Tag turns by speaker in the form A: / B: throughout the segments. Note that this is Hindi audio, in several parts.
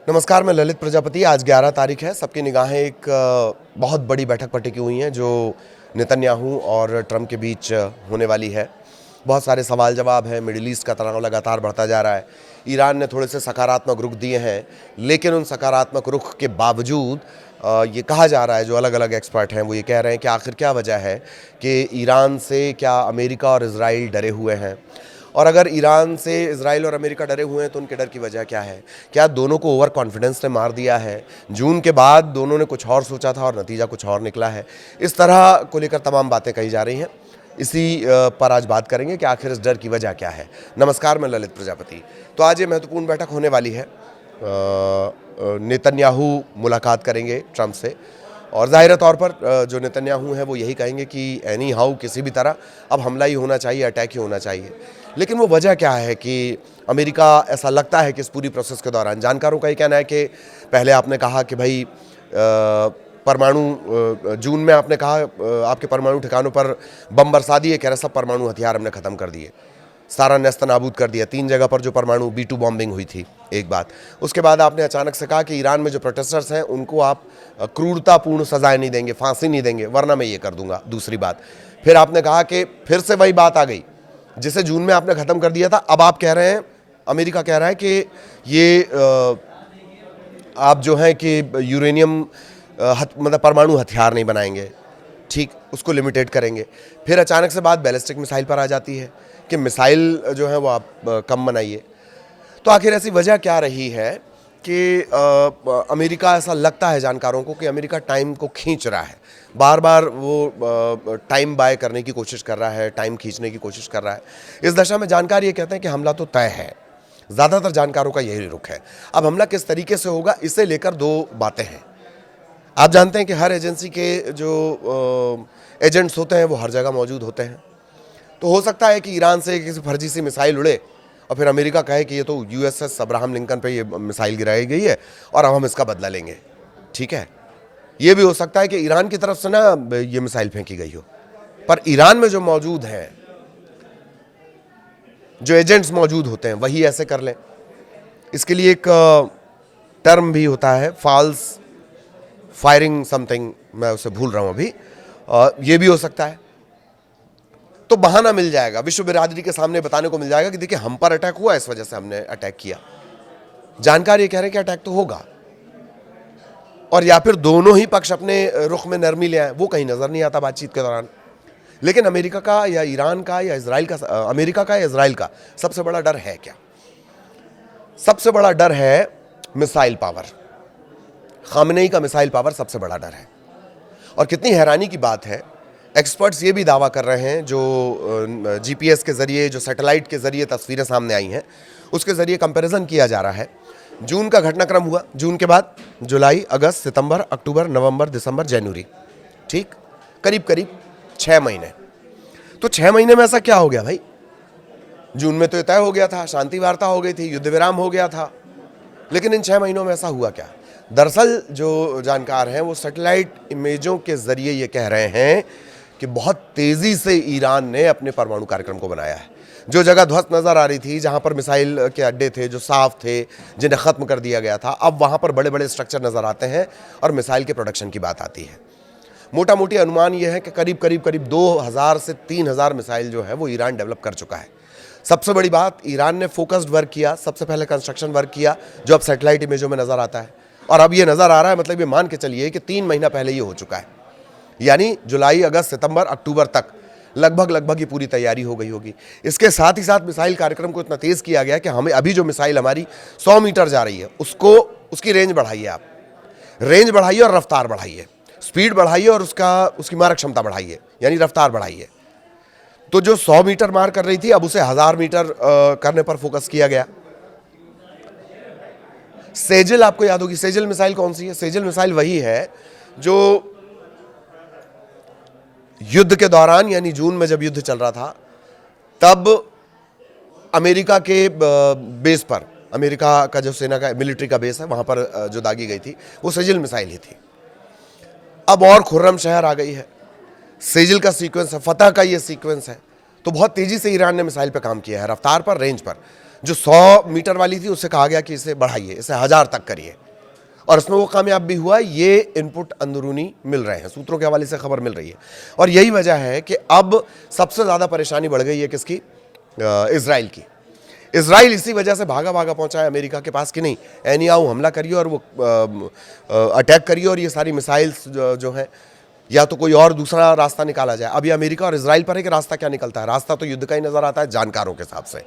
A: नमस्कार, मैं ललित प्रजापति। आज 11 तारीख है। सबकी निगाहें एक बहुत बड़ी बैठक पर टिकी हुई हैं जो नेतन्याहू और ट्रंप के बीच होने वाली है। बहुत सारे सवाल जवाब हैं। मिडिल ईस्ट का तनाव लगातार बढ़ता जा रहा है। ईरान ने थोड़े से सकारात्मक रुख दिए हैं, लेकिन उन सकारात्मक रुख के बावजूद ये कहा जा रहा है, जो अलग अलग एक्सपर्ट हैं वो ये कह रहे हैं कि आखिर क्या वजह है कि ईरान से क्या अमेरिका और इजराइल डरे हुए हैं, और अगर ईरान से इजराइल और अमेरिका डरे हुए हैं तो उनके डर की वजह क्या है। क्या दोनों को ओवर कॉन्फिडेंस ने मार दिया है। जून के बाद दोनों ने कुछ और सोचा था और नतीजा कुछ और निकला है। इस तरह को लेकर तमाम बातें कही जा रही हैं। इसी पर आज बात करेंगे कि आखिर इस डर की वजह क्या है। नमस्कार, मैं ललित प्रजापति। तो आज ये महत्वपूर्ण बैठक होने वाली है। नेतन्याहू मुलाकात करेंगे ट्रंप से, और ज़ाहिर तौर पर जो नेतन्याहू हैं वो यही कहेंगे कि एनी हाउ किसी भी तरह अब हमला ही होना चाहिए, अटैक ही होना चाहिए। लेकिन वो वजह क्या है कि अमेरिका, ऐसा लगता है कि इस पूरी प्रोसेस के दौरान, जानकारों का ये कहना है कि पहले आपने कहा कि भाई परमाणु, जून में आपने कहा आपके परमाणु ठिकानों पर बम बरसा दिए, कह रहे सब परमाणु हथियार हमने ख़त्म कर दिए, सारा नेस्त नाबूद कर दिया। 3 जगह पर जो परमाणु B2 बॉम्बिंग हुई थी, एक बात। उसके बाद आपने अचानक से कहा कि ईरान में जो प्रोटेस्टर्स हैं उनको आप क्रूरतापूर्ण सजाएं नहीं देंगे, फांसी नहीं देंगे, वरना मैं ये कर दूंगा। दूसरी बात, फिर आपने कहा कि फिर से वही बात आ गई जिसे जून में आपने ख़त्म कर दिया था। अब आप कह रहे हैं, अमेरिका कह रहा है कि ये आप जो है कि यूरेनियम मतलब परमाणु हथियार नहीं बनाएंगे, ठीक, उसको लिमिटेड करेंगे। फिर अचानक से बात बैलिस्टिक मिसाइल पर आ जाती है कि मिसाइल जो है वो आप कम बनाइए। तो आखिर ऐसी वजह क्या रही है कि अमेरिका, ऐसा लगता है जानकारों को कि अमेरिका टाइम को खींच रहा है, बार बार वो टाइम बाय करने की कोशिश कर रहा है, टाइम खींचने की कोशिश कर रहा है। इस दशा में जानकार ये कहते हैं कि हमला तो तय है। ज़्यादातर जानकारों का यही रुख है। अब हमला किस तरीके से होगा, इसे लेकर 2 बातें हैं। आप जानते हैं कि हर एजेंसी के जो एजेंट्स होते हैं वो हर जगह मौजूद होते हैं। तो हो सकता है कि ईरान से किसी फर्जी सी मिसाइल उड़े और फिर अमेरिका कहे कि ये तो USS अब्राहम लिंकन पे ये मिसाइल गिराई गई है और अब हम इसका बदला लेंगे। ठीक है, ये भी हो सकता है कि ईरान की तरफ से ना ये मिसाइल फेंकी गई हो, पर ईरान में जो मौजूद हैं, जो एजेंट्स मौजूद होते हैं, वही ऐसे कर लें। इसके लिए एक टर्म भी होता है, फॉल्स फायरिंग समथिंग, मैं उसे भूल रहा हूं अभी। ये भी हो सकता है। तो बहाना मिल जाएगा, विश्व बिरादरी के सामने बताने को मिल जाएगा कि देखिए हम पर अटैक हुआ, इस वजह से हमने अटैक किया। जानकार ये कह रहे हैं कि अटैक तो होगा, और या फिर दोनों ही पक्ष अपने रुख में नरमी ले आए, वो कहीं नजर नहीं आता बातचीत के दौरान। लेकिन अमेरिका का या ईरान का या इजराइल का, अमेरिका का या इजराइल का सबसे बड़ा डर है क्या? सबसे बड़ा डर है मिसाइल पावर। खामनेई का मिसाइल पावर सबसे बड़ा डर है। और कितनी हैरानी की बात है, एक्सपर्ट्स ये भी दावा कर रहे हैं, जो GPS के ज़रिए, जो सैटेलाइट के ज़रिए तस्वीरें सामने आई हैं, उसके ज़रिए कंपैरिजन किया जा रहा है। जून का घटनाक्रम हुआ, जून के बाद जुलाई, अगस्त, सितंबर, अक्टूबर, नवंबर, दिसंबर, जनवरी, ठीक, करीब करीब 6 महीने। तो 6 महीने में ऐसा क्या हो गया भाई? जून में तो तय हो गया था, शांति वार्ता हो गई थी, युद्ध विराम हो गया था, लेकिन इन 6 महीनों में ऐसा हुआ क्या? दरअसल जो जानकार हैं वो सैटेलाइट इमेजों के ज़रिए ये कह रहे हैं कि बहुत तेज़ी से ईरान ने अपने परमाणु कार्यक्रम को बनाया है। जो जगह ध्वस्त नज़र आ रही थी, जहाँ पर मिसाइल के अड्डे थे जो साफ थे, जिन्हें ख़त्म कर दिया गया था, अब वहाँ पर बड़े बड़े स्ट्रक्चर नज़र आते हैं और मिसाइल के प्रोडक्शन की बात आती है। मोटा मोटी अनुमान यह है कि करीब 2000 से 3000 मिसाइल जो है वो ईरान डेवलप कर चुका है। सबसे बड़ी बात, ईरान ने फोकस्ड वर्क किया, सबसे पहले कंस्ट्रक्शन वर्क किया, जो अब सैटेलाइट इमेजों में नज़र आता है। और अब ये नज़र आ रहा है, मतलब ये मान के चलिए कि 3 महीना पहले ये हो चुका है। यानी जुलाई, अगस्त, सितंबर, अक्टूबर तक लगभग ये पूरी तैयारी हो गई होगी। इसके साथ ही साथ मिसाइल कार्यक्रम को इतना तेज़ किया गया कि हमें अभी जो मिसाइल हमारी 100 मीटर जा रही है, उसकी रेंज बढ़ाइए, आप रेंज बढ़ाइए और रफ्तार बढ़ाइए, स्पीड बढ़ाइए और उसकी मारक क्षमता बढ़ाइए, यानी रफ्तार बढ़ाइए। तो जो 100 मीटर मार कर रही थी, अब उसे 1000 मीटर करने पर फोकस किया गया। सेजल, आपको याद होगी, सेजल मिसाइल कौन सी है? सेजल मिसाइल वही है जो युद्ध के दौरान, यानी जून में जब युद्ध चल रहा था, तब अमेरिका के बेस पर, अमेरिका का जो सेना का मिलिट्री का बेस है, वहां पर जो दागी गई थी, वो सेजल मिसाइल ही थी। अब और खुर्रम शहर आ गई है, सेजल का सीक्वेंस है, फतह का ये सीक्वेंस है। तो बहुत तेजी से ईरान ने मिसाइल पे काम किया है, रफ्तार पर, रेंज पर। जो 100 मीटर वाली थी उससे कहा गया कि इसे बढ़ाइए, इसे 1000 तक करिए, और इसमें वो कामयाब भी हुआ। ये इनपुट अंदरूनी मिल रहे हैं, सूत्रों के हवाले से खबर मिल रही है। और यही वजह है कि अब सबसे ज़्यादा परेशानी बढ़ गई है किसकी? इजराइल की। इजराइल इसी वजह से भागा भागा पहुंचा है अमेरिका के पास कि नहीं, एनी आओ हमला करिए और वो अटैक करिए और ये सारी मिसाइल्स जो हैं, या तो कोई और दूसरा रास्ता निकाला जाए। अब ये अमेरिका और इजराइल पर है कि रास्ता क्या निकलता है। रास्ता तो युद्ध का ही नजर आता है जानकारों के हिसाब से।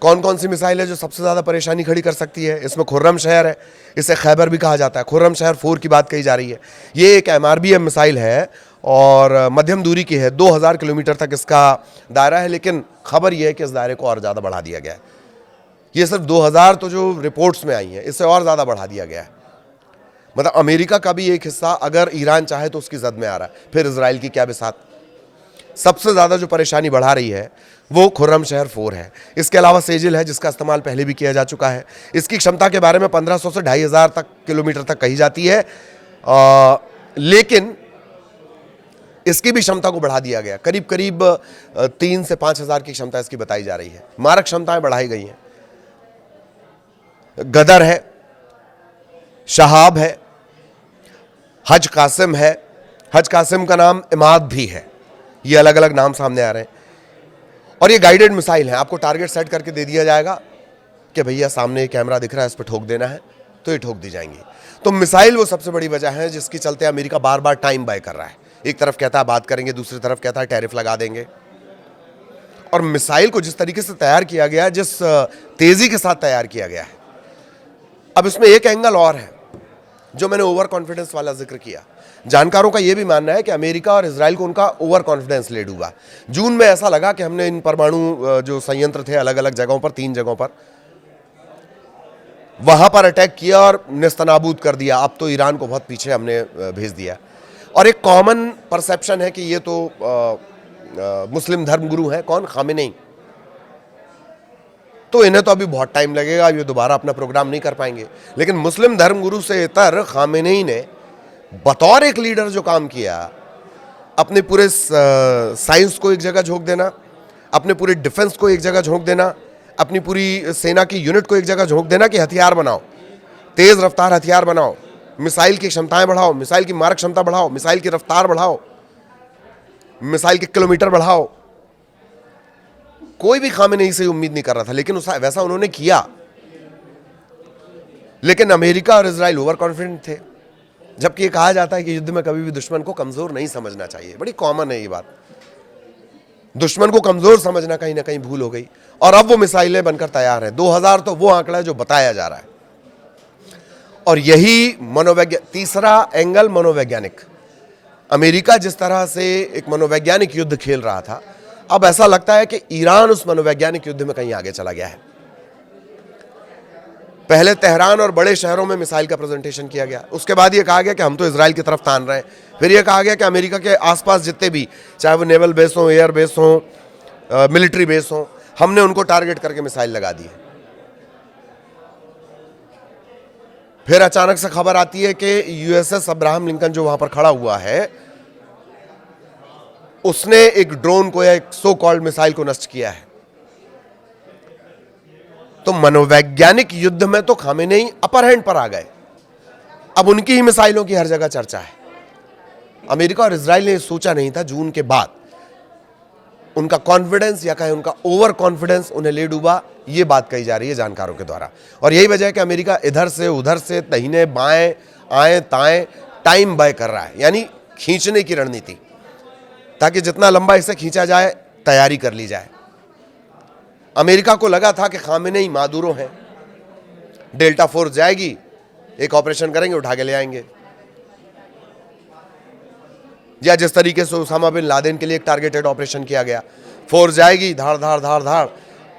A: कौन कौन सी मिसाइल है जो सबसे ज़्यादा परेशानी खड़ी कर सकती है? इसमें खुर्रम शहर है, इसे खैबर भी कहा जाता है। खुर्रम शहर 4 की बात कही जा रही है। ये एक MRBM मिसाइल है और मध्यम दूरी की है, 2000 किलोमीटर तक इसका दायरा है, लेकिन खबर यह है कि इस दायरे को और ज़्यादा बढ़ा दिया गया है। ये सिर्फ 2000 तो जो रिपोर्ट्स में आई हैं, इससे और ज़्यादा बढ़ा दिया गया है। मतलब अमेरिका का भी एक हिस्सा अगर ईरान चाहे तो उसकी जद में आ रहा है। फिर इजराइल की क्या बिसात। सबसे ज़्यादा जो परेशानी बढ़ा रही है वो खुर्रम शहर 4 है। इसके अलावा सेजिल है, जिसका इस्तेमाल पहले भी किया जा चुका है। इसकी क्षमता के बारे में 1500 से 2500 तक किलोमीटर तक कही जाती है, लेकिन इसकी भी क्षमता को बढ़ा दिया गया। करीब करीब 3 से 5000 की क्षमता इसकी बताई जा रही है। मारक क्षमताएं बढ़ाई गई हैं। गदर है, शहाब है, हज कासिम है। हज कासिम का नाम इमाद भी है। ये अलग अलग नाम सामने आ रहे हैं। और ये गाइडेड मिसाइल है। आपको टारगेट सेट करके दे दिया जाएगा कि भैया सामने कैमरा दिख रहा है, इस पर ठोक देना है, तो ये ठोक दी जाएंगी। तो मिसाइल वो सबसे बड़ी वजह है जिसके चलते अमेरिका बार बार टाइम बाय कर रहा है। एक तरफ कहता है बात करेंगे, दूसरी तरफ कहता है टैरिफ लगा देंगे। और मिसाइल को जिस तरीके से तैयार किया गया है, जिस तेजी के साथ तैयार किया गया है। अब इसमें एक एंगल और है जो मैंने ओवर कॉन्फिडेंस वाला जिक्र किया। जानकारों का यह भी मानना है कि अमेरिका और इजराइल को उनका ओवर कॉन्फिडेंस ले डूबा। जून में ऐसा लगा कि हमने इन परमाणु जो संयंत्र थे अलग अलग जगहों पर, 3 जगहों पर, वहां पर अटैक किया और नेस्तनाबूद कर दिया। अब तो ईरान को बहुत पीछे हमने भेज दिया। और एक कॉमन परसेप्शन है कि ये तो मुस्लिम धर्मगुरु हैं। कौन? खामेनेई। तो इन्हें तो अभी बहुत टाइम लगेगा, ये दोबारा अपना प्रोग्राम नहीं कर पाएंगे। लेकिन मुस्लिम धर्मगुरु से इतर खामेनेई ने बतौर एक लीडर जो काम किया, अपने पूरे साइंस को एक जगह झोंक देना, अपने पूरे डिफेंस को एक जगह झोंक देना, अपनी पूरी सेना की यूनिट को एक जगह झोंक देना कि हथियार बनाओ, तेज रफ्तार हथियार बनाओ, मिसाइल की क्षमताएं बढ़ाओ, मिसाइल की मारक क्षमता बढ़ाओ, मिसाइल की रफ्तार बढ़ाओ, मिसाइल के किलोमीटर बढ़ाओ। कोई भी खामेनेई से उम्मीद नहीं कर रहा था, लेकिन वैसा उन्होंने किया। लेकिन अमेरिका और इजराइल ओवर कॉन्फिडेंट थे। जबकि ये कहा जाता है कि युद्ध में कभी भी दुश्मन को कमजोर नहीं समझना चाहिए। बड़ी कॉमन है ये बात। दुश्मन को कमजोर समझना कहीं ना कहीं भूल हो गई। और अब वो मिसाइलें बनकर तैयार हैं। 2000 तो वो आंकड़ा है जो बताया जा रहा है। और यही तीसरा एंगल मनोवैज्ञानिक। अमेरिका जिस तरह से एक मनोवैज्ञानिक युद्ध खेल रहा था, अब ऐसा लगता है कि ईरान उस मनोवैज्ञानिक युद्ध में कहीं आगे चला गया है। पहले तेहरान और बड़े शहरों में मिसाइल का प्रेजेंटेशन किया गया, उसके बाद ये कहा गया कि हम तो इजराइल की तरफ तान रहे हैं। फिर ये कहा गया कि अमेरिका के आसपास जितने भी, चाहे वो नेवल बेस हो, एयर बेस हो, मिलिट्री बेस हो, हमने उनको टारगेट करके मिसाइल लगा दी है। फिर अचानक से खबर आती है कि USS अब्राहम लिंकन जो वहां पर खड़ा हुआ है, उसने एक ड्रोन को या एक सो कॉल्ड मिसाइल को नष्ट किया है। तो मनोवैज्ञानिक युद्ध में तो खामेनेई अपर हैंड पर आ गए। अब उनकी ही मिसाइलों की हर जगह चर्चा है। अमेरिका और इजराइल ने सोचा नहीं था जून के बाद उनका कॉन्फिडेंस या कहें उनका ओवर कॉन्फिडेंस उन्हें ले डूबा। ये बात कही जा रही है जानकारों के द्वारा। और यही वजह है कि अमेरिका इधर से उधर से, दाहिने बाएं, आए ताएं टाइम बाय कर रहा है, यानी खींचने की रणनीति, ताकि जितना लंबा इसे खींचा जाए तैयारी कर ली जाए। अमेरिका को लगा था कि खामेनेई मादुरो हैं, डेल्टा फोर्स जाएगी, एक ऑपरेशन करेंगे, उठा के ले आएंगे। या जिस तरीके से उसामा बिन लादेन के लिए एक टारगेटेड ऑपरेशन किया गया, फोर्स जाएगी, धाड़ धाड़ धाड़ धाड़,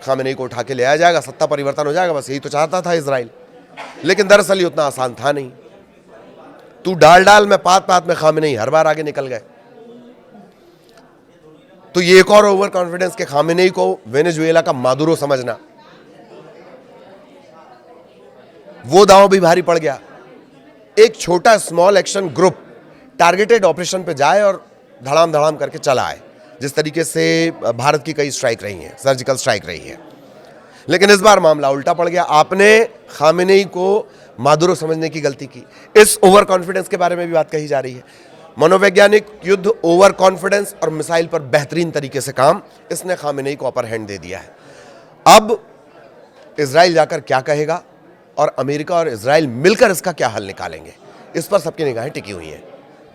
A: खामेनेई को उठा के ले आया जाएगा, सत्ता परिवर्तन हो जाएगा। बस यही तो चाहता था इजराइल। लेकिन दरअसल ये उतना आसान था नहीं। तू डाल डाल में पात पात में खामेनेई हर बार आगे निकल गए। तो ये एक और ओवर कॉन्फिडेंस के खामेनेई को वेनेजुएला का मादुरो समझना, वो दांव भी भारी पड़ गया। एक छोटा small action group targeted operation पे जाए और धड़ाम धड़ाम करके चला आए, जिस तरीके से भारत की कई स्ट्राइक रही हैं, सर्जिकल स्ट्राइक रही है। लेकिन इस बार मामला उल्टा पड़ गया। आपने खामेनेई को मादुरो समझने की गलती की। इस ओवर कॉन्फिडेंस के बारे में भी बात कही जा रही है। मनोवैज्ञानिक युद्ध ओवर कॉन्फिडेंस और मिसाइल पर बेहतरीन तरीके से काम, इसने खामेनेई को अपर हैंड दे दिया है। अब इजराइल जाकर क्या कहेगा और अमेरिका और इजराइल मिलकर इसका क्या हल निकालेंगे, इस पर सबकी निगाहें टिकी हुई हैं।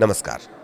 A: नमस्कार।